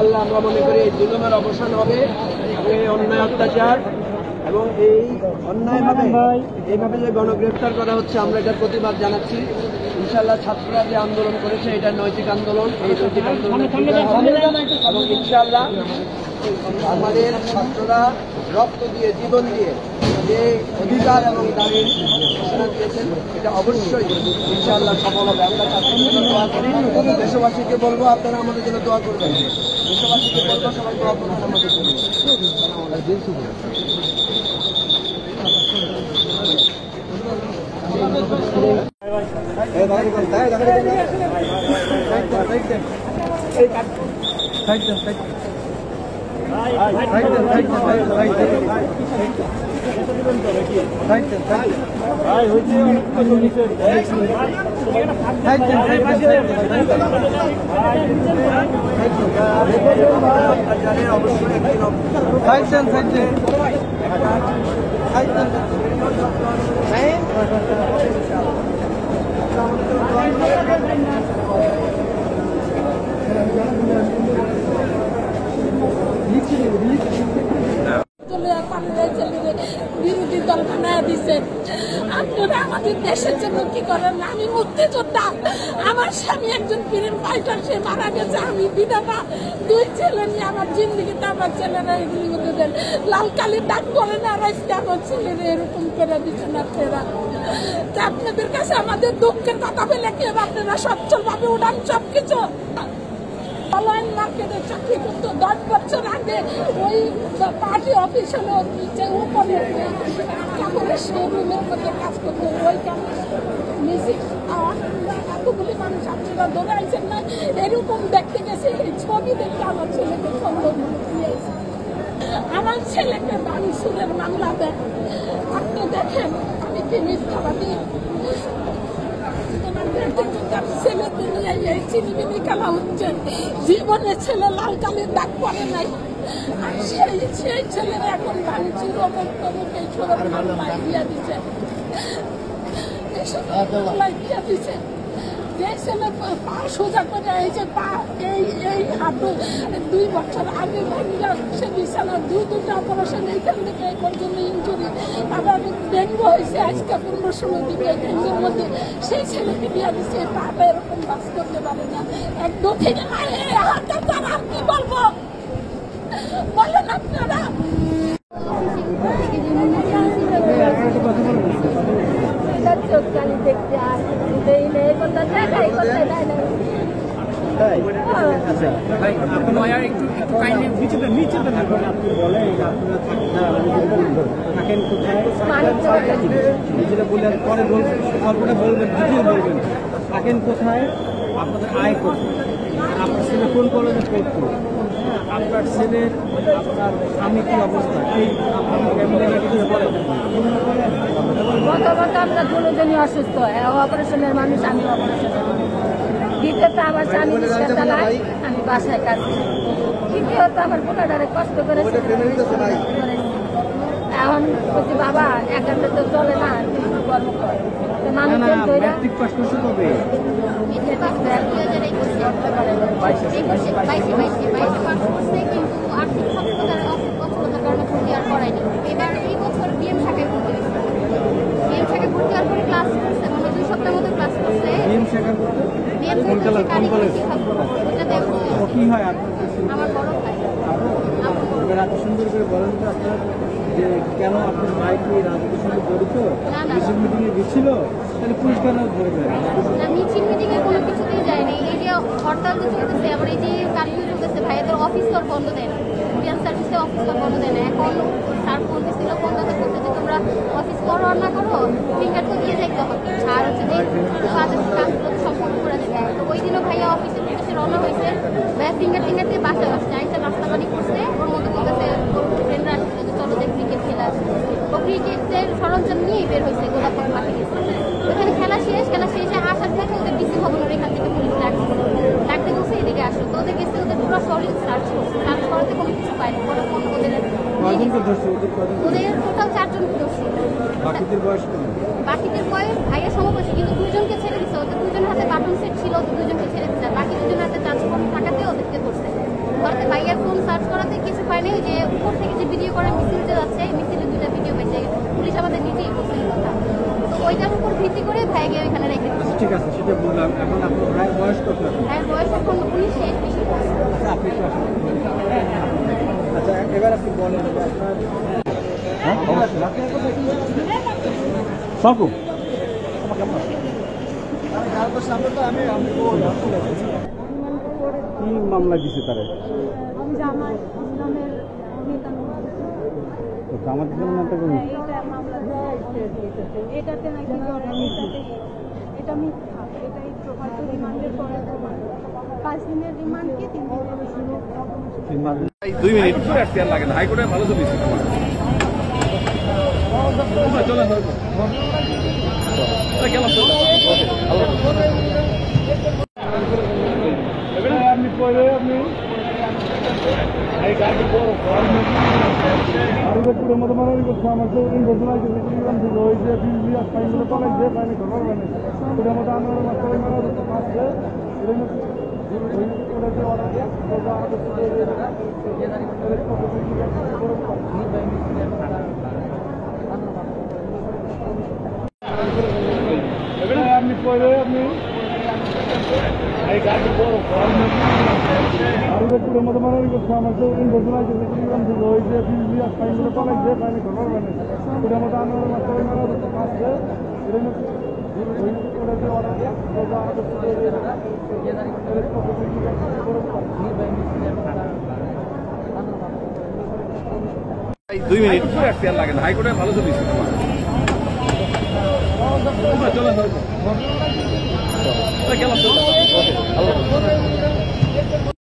ইনশাআল্লাহ আমরা মনে করি এই জুলুমের অবসান হবে, এই অন্যায় অত্যাচার এবং এই অন্যায়ভাবে এইভাবে যে গণগ্রেফতার করা হচ্ছে আমরা এটার প্রতিবাদ জানাচ্ছি। ইনশাআল্লাহ ছাত্ররা যে আন্দোলন করেছে এটা নৈতিক আন্দোলন, এই নৈতিক আন্দোলনের এবং ইনশাআল্লাহ আমাদের ছাত্ররা রক্ত দিয়ে জীবন দিয়ে যে অধিকার এবং দাবির ঘোষণা দিয়েছেন এটা অবশ্যই ইনশাআল্লাহ সফল হবে। আমরা ছাত্রদের জন্য দোয়া করি, দেশবাসীকে বলবো আপনারা আমাদের জন্য দোয়া করবেন, দেশবাসীকে বলবো সবাই দোয়া করবেন আমাদের জন্য। বিরোধী দল বানায় দিচ্ছে। আপনারা আমাদের দেশের জন্য কি করেন? আমি মুক্তিযোদ্ধা, আমার স্বামী একজন ফ্রিডম ফাইটার, সে মারা গেছে। আমি বিধবা, 2 ছেলে নিয়ে আমার জিন্দগিতে আমার ছেলেরা এগুলি হতে দেন। লাল কালির ডাক করে না, রাইসটা আমার ছেলেরা এরকম করে দিচ্ছেন আপনারা। আপনাদের কাছে আমাদের দুঃখের কথা বলে কি আপনারা সচ্ছলভাবে উঠান সবকিছু। অনলাইন মার্কেটে চাকরি করতো 10 বছর আগে, ওই পার্টি অফিসে নিচে উপরে কাপড়ের শোরুমের মধ্যে কাজ করতো। ওই মিউজিক এতগুলি মানুষ আপনারা দৌড়াইছেন না, এরকম দেখতে গেছে। এই ছবি দেখে আমার ছেলেকে খবর দিয়েছে, আমার ছেলেকে বাড়ি সুরের মামলা দেয়। আপনি দেখেন আমি কি মিথ্যাবাদী? ছেলে দুনিয়ায় এই চিনিমিনি খেলা হচ্ছে, জীবনে ছেলে লাল কালির দাগ পড়ে নাই। আর সেই ছেলেরা এখন বাণিজ্যের দিয়ে দিচ্ছে, দিয়ে দিচ্ছে। যে ছেলে পা সোজা করে এই যে পা এই হাঁটু 2 বছর আগে সে বিছানা 2টা অপারেশন এইখান থেকে এই পর্যন্ত ইঞ্জুরি, আবার ডেঙ্গু হয়েছে আজকে 15-16 দিকে। ডেঙ্গুর মধ্যে সেই ছেলেকে দিয়ে দিচ্ছে, পাটা এরকম বাস করতে পারে না। এক দক্ষিণে হাতটা তার আর কি বলবো বলেন আপনারা? দেখতে আর থাকেন কোথায়, আপনাদের আয় করতে, আপনার ছেলে কোন কলেজে পড়তো, আপনার ছেলের আপনার স্বামী কি অবস্থা, এই আপনার ফ্যামিলি কিছু বলেন। প্রথমত আমরা দুজনই অসুস্থ, অপারেশনের মানুষ, আমি অপারেশনের মানুষ। দ্বিতীয়ত আমার স্বামী রিক্সা চালায়, আমি বাসায় কাজ করি। তৃতীয়ত আমার পোলাটারে কষ্ট করে এখন বলছি বাবা একান্তে তো চলে না, কর্ম করে মানুষজন এবার এই বছর বিএম শাখায় ভর্তি হয়েছে। বিএম শাখায় ভর্তি হওয়ার পরে ক্লাস করছে, মানে 2 সপ্তাহের মতো ক্লাস করছে। আমার বড় ভাই। এত সুন্দর করে বলেন তো আপনার যে কেন আপনার ভাই কি রাজনীতির সঙ্গে জড়িত, মিছিল মিটিংয়ে গেছিল, তাহলে পুলিশ কেন ধরবে না? মিছিল মিটিংয়ে কোনো কিছুতেই যায়নি। এই যে হরতাল যে চলতেছে, আবার এই যে কারফিউ চলতেছে, ভাইয়াদের অফিস তো বন্ধ দেয় না, কুরিয়ার সার্ভিসে অফিস তো বন্ধ দেয় না। এখন স্যার ফোন দিচ্ছিল, ফোন দিতে বলছে যে তোমরা অফিস করো আর না করো, ফিঙ্গার তো দিয়ে যাইতে হবে, আর হচ্ছে যে কাজগুলো সম্পূর্ণ করে দিতে হবে। তো ওই দিনও ভাইয়া অফিসের উদ্দেশ্যে রওনা হয়েছে, ভাইয়া ফিঙ্গার দিয়ে বাসায় আসছে, আইসা নাস্তা পানি করছে। ওর মধ্যে বলতেছে ওর ফ্রেন্ডরা আসছিল যে চলো যে ক্রিকেট খেলা আসছে। ও ক্রিকেটের সরঞ্জাম নিয়েই বের হয়েছে, গোলাপবাগ মাঠে গেছে। ওখানে খেলা শেষে আসার থেকে ওদের ডিসি ভবনের এখান থেকে পুলিশ ডাকতে বলছে এদিকে আসো। তো ওদের গেছে, ওদের পুরো শরীর সার্চ করছে, সার্চ করাতে কোনো কিছু পায়নি। ওদের টোটাল 4 জন দোষী। বাকিদের বয়স ভাইয়া সমবয়সী, কিন্তু 2 জনকে ছেড়ে দিচ্ছে। ওদের 2 জনের হাতে বাটন সেট ছিল, 2 জনকে ছেড়ে দিচ্ছে। বাকি 2 জনের হাতে টাচ ফোন থাকাতে ওদেরকে ধরছে। ধরতে ব্যাগে ওইখানে রেখে দিচ্ছি। ঠিক আছে, সেটা বললাম। এখন আপনার ভাইয়ের বয়স কত? ভাইয়ের বয়স এখন 19 বেশি। আপনি একটু আসুন। আচ্ছা, এবার আপনি বলেন যে আপনার সাকু কি মামলা দিছে তারা? জামাত ইসলামের জামাত ইসলামের নেতা কোন? এটাতে নাকি এটা মিথ্যা, এটাই হয়তো রিমান্ডের পরে 5 দিনের রিমান্ডকে 3 দিনের 2 মিনিট লাগে না, হাইকোর্টে ভালো তো দিচ্ছে চলে আপনি পরে আপনি পুরো মতো মারামারি করছে আমাকে ঘোষণা থেকে ওই যে ফাইনগুলো পালাই যে ফাইনে ঘর মানে পুরো মতো আমার মাস্টারে মারা আসছে আপনি পরে আপনি পুরো মতো মারামারি করছে আমাকে ঘোষণা থেকে ওই যে ফাইনগুলো পালাই যে ফাইনে ঘর মানে পুরো মতো আমার মাস্টারে মারা আসছে দুই মিনিট লাগে না, হাইকোর্টে ভালো তো দিচ্ছে চলে